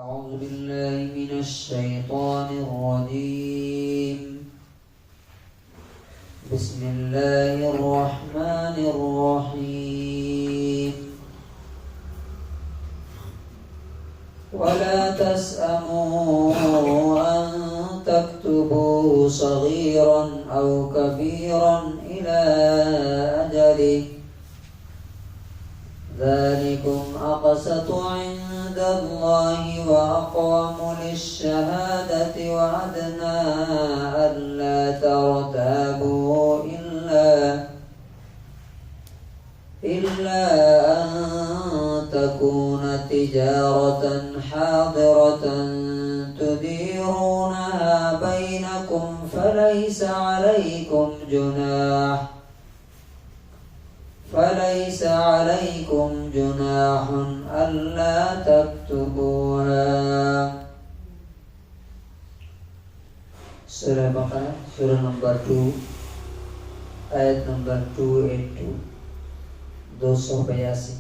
أعوذ بالله من الشيطان الرجيم. بسم الله الرحمن الرحيم. ولا تسأموا أن تكتبوه صغيرا أو كبيرا إلى أجله ذلكم أقسط عند الله وأقوم للشهادة وأدنى ألا ترتابوا إلا أن تكون تجارة حاضرة تديرونها بينكم فليس عليكم جناح ألا تكتبوها. سورہ بقرہ سورہ نمبر 2 آیت نمبر 282 282.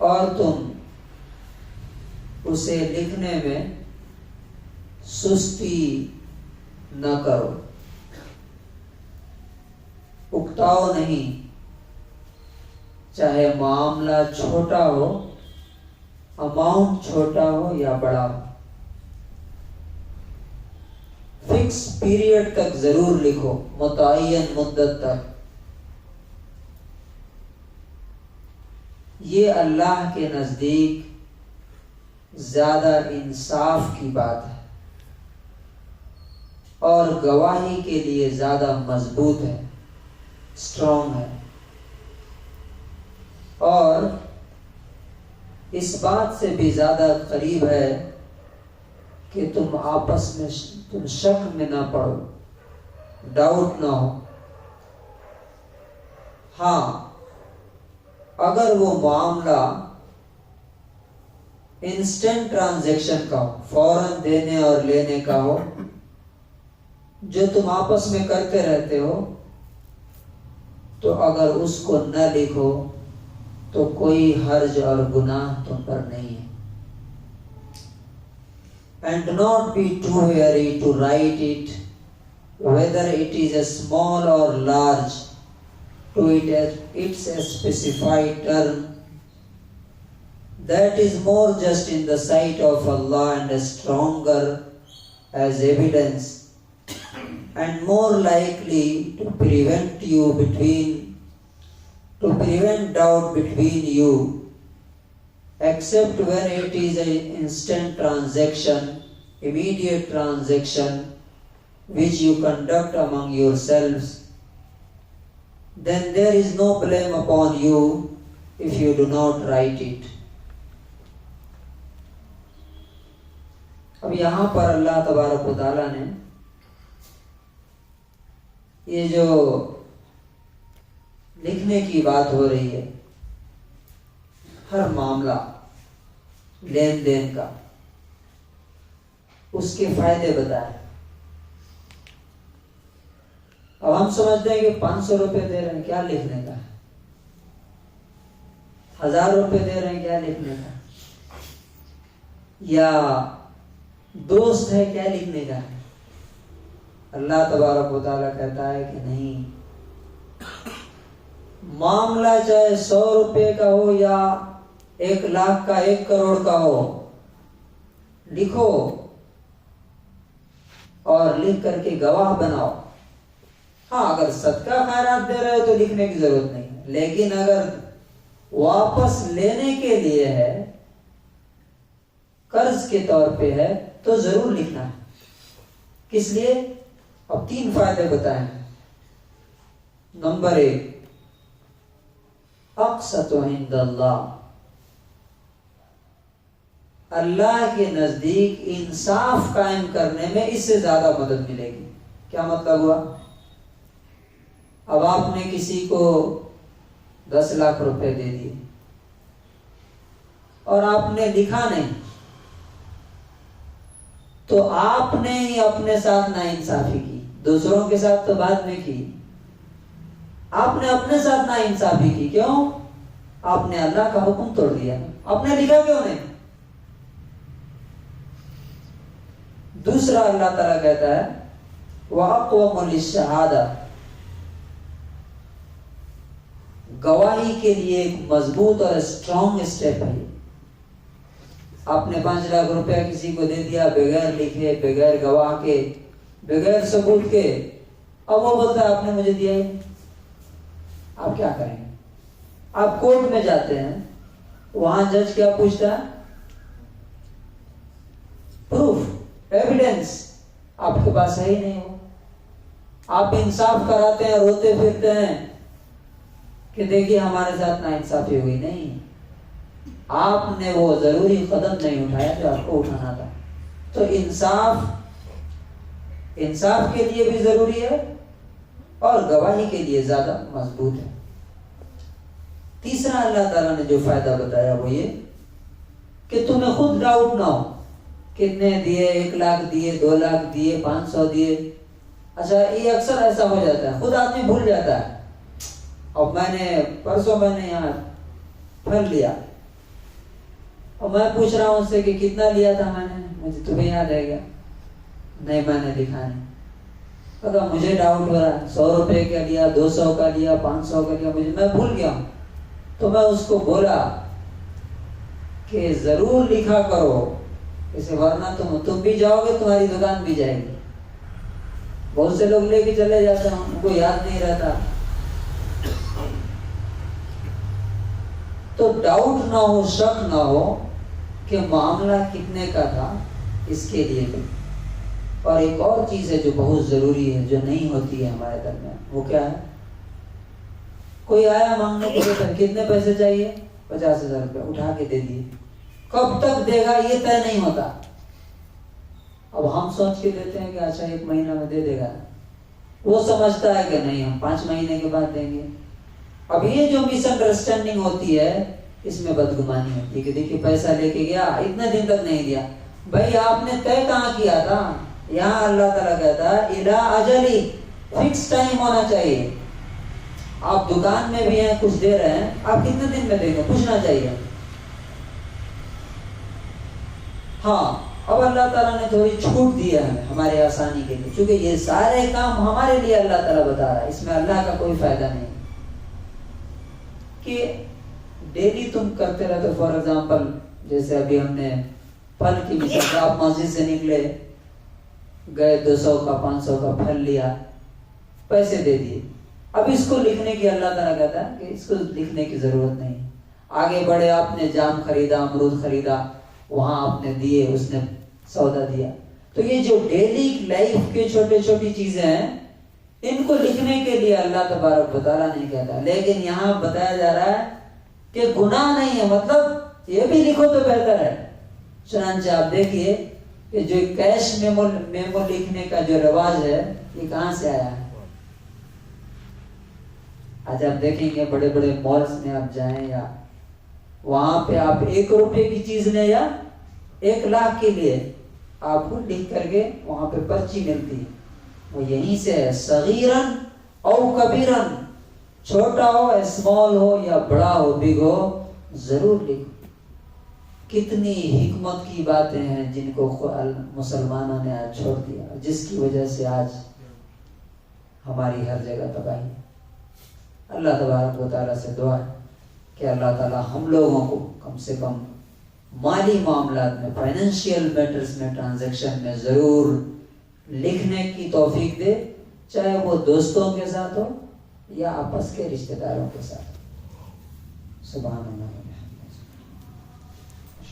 اور تم اسے لکھنے میں سستی نہ کرو، اکتاؤ نہیں، چاہے معاملہ چھوٹا ہو، اماؤنٹ چھوٹا ہو یا بڑا ہو. فکس پیریڈ تک ضرور لکھو، متعین مدت تک. یہ اللہ کے نزدیک زیادہ انصاف کی بات ہے اور گواہی کے لیے زیادہ مضبوط ہے، اسٹرانگ ہے، اور اس بات سے بھی زیادہ قریب ہے کہ تم آپس میں تم شک میں نہ پڑو، ڈاؤٹ نہ ہو. ہاں، اگر وہ معاملہ انسٹنٹ ٹرانزیکشن کا ہو، فوراً دینے اور لینے کا ہو، جو تم آپس میں کرتے رہتے ہو، تو اگر اس کو نہ لکھو تو کوئی حرج اور گناہ تم پر نہیں ہے. And do not be too wary to write it, whether it is a small or large, to it as its a specified term. That is more just in the sight of Allah and stronger as evidence, and more likely to prevent doubt between you, except when it is an instant transaction, immediate transaction, which you conduct among yourselves. Then there is no blame upon you if you do not write it. اب یہاں پر اللہ تبارک و تعالیٰ نے یہ جو لکھنے کی بات ہو رہی ہے، ہر معاملہ لین دین کا، اس کے فائدے بتائے. اب ہم سمجھتے ہیں کہ 500 روپے دے رہے ہیں، کیا لکھنے کا ہے؟ 1000 روپے دے رہے ہیں، کیا لکھنے کا ہے؟ یا دوست ہے، کیا لکھنے کا ہے؟ اللہ تبارک و تعالیٰ کہتا ہے کہ نہیں، معاملہ چاہے 100 روپے کا ہو یا 1 لاکھ کا، 1 کروڑ کا ہو، لکھو اور لکھ کر کے گواہ بناؤ. ہاں، اگر صدقہ خیرات دے رہے ہو تو لکھنے کی ضرورت نہیں ہے، لیکن اگر واپس لینے کے لیے ہے، قرض کے طور پہ ہے، تو ضرور لکھنا ہے. کس لیے؟ اب 3 فائدے بتائیں. نمبر 1، اقسط عند اللہ، اللہ کے نزدیک انصاف قائم کرنے میں اس سے زیادہ مدد ملے گی. کیا مطلب ہوا؟ اب آپ نے کسی کو 10 لاکھ روپے دے دیے اور آپ نے لکھا نہیں، تو آپ نے ہی اپنے ساتھ ناانصافی کی. دوسروں کے ساتھ تو بعد میں کی، آپ نے اپنے ساتھ ناانصافی کی. کیوں؟ آپ نے اللہ کا حکم توڑ دیا، آپ نے لکھا کیوں نہیں؟ دوسرا اللہ تعالیٰ کہتا ہے وَأَقْوَمُ لِلشَّهَادَةِ، گواہی کے لیے ایک مضبوط اور اسٹرانگ اسٹیپ ہے۔ آپ نے 5 لاکھ روپے کسی کو دے دیا بغیر لکھے، بغیر گواہ کے، بغیر ثبوت کے، اب وہ بولتا ہے آپ نے مجھے دیا ہی نہیں، آپ کیا کریں گے؟ آپ کورٹ میں جاتے ہیں، وہاں جج کیا پوچھتا ہے؟ پروف، ایویڈنس، آپ کے پاس ہے ہی نہیں ہو۔ آپ انصاف کراتے ہیں، روتے پھرتے ہیں کہ دیکھیے ہمارے ساتھ ناانصافی ہوئی، نہیں، آپ نے وہ ضروری قدم نہیں اٹھایا جو آپ کو اٹھانا تھا۔ تو انصاف کے لیے بھی ضروری ہے اور گواہی کے لیے زیادہ مضبوط ہے۔ تیسرا اللہ تعالیٰ نے جو فائدہ بتایا وہ یہ کہ تمہیں خود ڈاؤٹ نہ ہو، کتنے دیے، 1 لاکھ دیے، 2 لاکھ دیے، 500 دیے۔ اچھا، یہ اکثر ایسا ہو جاتا ہے، خود آدمی بھول جاتا ہے۔ اب پرسوں میں نے یہاں پھل لیا، اور میں پوچھ رہا ہوں اس سے کہ کتنا لیا تھا میں نے، مجھے تمہیں یاد ہے گا؟ نہیں، میں نے لکھا نہیں۔ پتا مجھے ڈاؤٹ ہو رہا ہے، 100 روپے کا لیا، 200 کا لیا، 500 کا لیا، میں بھول گیا ہوں۔ تو میں اس کو بولا کہ ضرور لکھا کرو، اسے ورنہ تم بھی جاؤ گے، تمہاری دکان بھی جائے گی۔ بہت سے لوگ لے کے چلے جاتے ہیں، ان کو یاد نہیں رہتا۔ تو ڈاؤٹ نہ ہو، شک نہ ہو کہ معاملہ کتنے کا تھا، اس کے لیے بھی۔ اور ایک اور چیز ہے جو بہت ضروری ہے، جو نہیں ہوتی ہے ہمارے درمیان، وہ کیا ہے؟ کوئی آیا مانگنے کے لیے، کتنے پیسے چاہیے؟ 50,000 روپے، اٹھا کے دے دیے۔ کب تک دے گا یہ طے نہیں ہوتا۔ اب ہم سوچ کے دیتے ہیں کہ اچھا 1 مہینہ میں دے دے گا، وہ سمجھتا ہے کہ نہیں ہم 5 مہینے کے بعد دیں گے۔ اب یہ جو مس انڈرسٹینڈنگ ہوتی ہے، اس میں بدگمانی ہوتی ہے کہ دیکھیے پیسہ لے کے گیا، اتنے دن تک نہیں دیا۔ بھائی آپ نے طے کہاں کیا تھا؟ یہاں اللہ تعالیٰ کہتا ہے الی اجلی، فکس ٹائم ہونا چاہیے۔ آپ دکان میں بھی ہیں، کچھ دے رہے ہیں، آپ کتنے دن میں دیں گے پوچھنا چاہیے۔ ہاں، اب اللہ تعالیٰ نے تھوڑی چھوٹ دی ہے ہمیں ہمارے آسانی کے لیے، چونکہ یہ سارے کام ہمارے لیے اللہ تعالیٰ بتا رہا ہے، اس میں اللہ کا کوئی فائدہ نہیں کہ ڈیلی تم کرتے رہتے۔ فار ایگزامپل جیسے ابھی ہم نے پھل کی مثال، آپ مسجد سے نکلے گئے، 200 کا 500 کا پھل لیا، پیسے دے دیے۔ اب اس کو لکھنے کی اللہ تعالیٰ کہتا ہے کہ اس کو لکھنے کی ضرورت نہیں۔ آگے بڑھے، آپ نے جام خریدا، امرود خریدا، وہاں آپ نے دیے، اس نے سودا دیا۔ تو یہ جو ڈیلی لائف کے چھوٹی چیزیں ہیں، ان کو لکھنے کے لیے اللہ تبارک و تعالیٰ نہیں کہتا، لیکن یہاں بتایا جا رہا ہے کہ گناہ نہیں ہے، مطلب یہ بھی لکھو تو بہتر ہے۔ چنانچہ آپ دیکھیے کہ جو کیش میمو لکھنے کا جو رواج ہے، یہ کہاں سے آیا ہے؟ آج آپ دیکھیں گے بڑے بڑے مالز میں آپ جائیں، یا وہاں پہ آپ 1 روپے کی چیز لیں یا 1 لاکھ کے لیے، آپ کو لکھ کر کے وہاں پہ پرچی ملتی ہے، وہ یہیں سے ہے، صغیرن او کبیرن، چھوٹا ہو، اسمال ہو یا بڑا ہو، بگ ہو، ضرور لکھو۔ کتنی حکمت کی باتیں ہیں جن کو مسلمانوں نے آج چھوڑ دیا، جس کی وجہ سے آج ہماری ہر جگہ تباہی ہے۔ اللہ تبارک و تعالیٰ سے دعا ہے کہ اللہ تعالیٰ ہم لوگوں کو کم سے کم مالی معاملات میں، فائنینشیل میٹرز میں، ٹرانزیکشن میں ضرور لکھنے کی توفیق دے، چاہے وہ دوستوں کے ساتھ ہو یا آپس کے رشتہ داروں کے ساتھ۔ سبحان اللہ۔